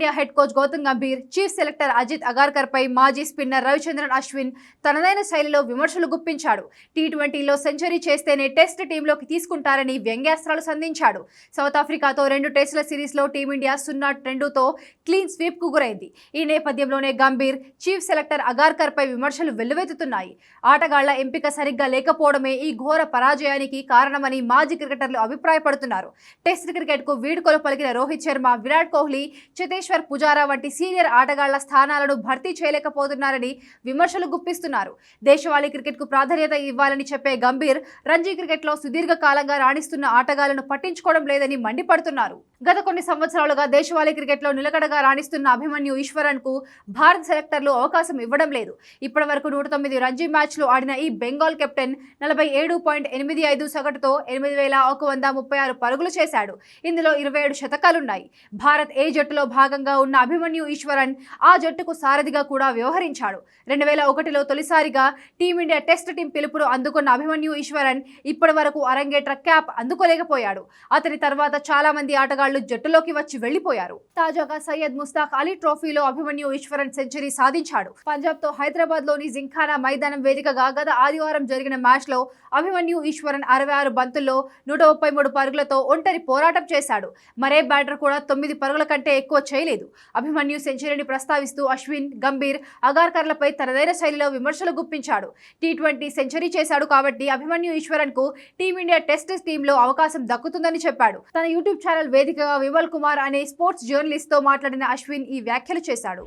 Team India head coach Gautam Gambhir, chief selector Ajit Agarkar పై మాజీ spinner Ravichandran Ashwin తనదైన శైలిలో విమర్శలు గుప్పించాడు. టీ20లో సెంచరీ చేస్తేనే టెస్ట్ టీంలోకి తీసుకుంటారని వ్యంగ్యాస్త్రాలు సంధించాడు. సౌత్ ఆఫ్రికాతో 2 టెస్టుల సిరీస్లో టీమిండియా 0-2తో క్లీన్ స్వీప్ కు గురైంది. ఈ నేపథ్యంలోనే గంభీర్, చీఫ్ సెలెక్టర్ అగార్కర్ పై విమర్శలు వెల్లువెత్తుతున్నాయి. ఆటగాళ్ల ఎంపిక సరిగ్గా లేకపోవడమే ఈ ఘోర పరాజయానికి కారణమని మాజీ క్రికెటర్లు అభిప్రాయపడుతున్నారు. టెస్ట్ క్రికెట్ కు వీడ్కోలు పలికిన రోహిత్ శర్మ, విరాట్ కోహ్లీ, చేతేశ్వర్ పుజారా వంటి సీనియర్ ఆటగాళ్ల స్థానాలను భర్తీ చేయలేకపోతున్నారని విమర్శలు గుప్పిస్తున్నారు. దేశవాళీ క్రికెట్ కు ప్రాధాన్యత ఇవ్వాలని చెప్పే గంభీర్, రంజీ క్రికెట్ లో సుదీర్ఘ కాలంగా రాణిస్తున్న ఆటగాళ్లను పట్టించుకోవడం లేదని మండిపడుతున్నారు. గత కొన్ని సంవత్సరాలుగా దేశవాళీ క్రికెట్ లో నిలకడగా రాణిస్తున్న అభిమన్యు ఈశ్వరన్ కు భారత సెలెక్టర్లు అవకాశం ఇవ్వడం లేదు. ఇప్పటి వరకు 109 రంజీ మ్యాచ్లు ఆడిన ఈ బెంగాల్ కెప్టెన్ 47.85 సగటుతో 8136 పరుగులు చేశాడు. ఇందులో 27 శతకాలున్నాయి. భారత్ ఏ జట్టులో భాగంగా ఉన్న అభిమన్యు ఈశ్వరన్ ఆ జట్టుకు సారథిగా కూడా వ్యవహరించాడు. 2001లో తొలిసారిగా టీమిండియా టెస్ట్ టీం పిలుపును అందుకున్న అభిమన్యు ఈశ్వరన్ ఇప్పటి వరకు అరంగేట్ర క్యాప్ అందుకోలేకపోయాడు. అతని తర్వాత చాలా మంది ఆటగాళ్లు జట్టులోకి వచ్చి వెళ్లిపోయారు. తాజాగా సయ్యద్ ముస్తాక్ అలీ ట్రోఫీలో అభిమన్యు ఈశ్వరన్ సెంచరీ సాధించాడు. పంజాబ్ తో హైదరాబాద్ లోని జింఖానా మైదానం వేదికగా గత ఆదివారం జరిగిన మ్యాచ్ లో అభిమన్యు ఈశ్వరన్ 66 బంతుల్లో 133 పరుగులతో ఒంటరి పోరాటం చేశాడు. మరే బ్యాటర్ కూడా 9 పరుగుల కంటే ఎక్కువ చేయలేదు. అభిమన్యు సెంచరీని ప్రస్తావిస్తూ అశ్విన్, గంభీర్, అగార్కర్లపై తనదైన శైలిలో విమర్శలు గుప్పించాడు. టీ20 సెంచరీ చేశాడు కాబట్టి అభిమన్యు ఈశ్వరన్ కు టీమిండియా టెస్ట్ టీంలో అవకాశం దక్కుతుందని చెప్పాడు. తన యూట్యూబ్ ఛానల్ వేదికగా విమల్ కుమార్ అనే స్పోర్ట్స్ జర్నలిస్ట్ తో మాట్లాడిన అశ్విన్ ఈ వ్యాఖ్యలు చేశాడు.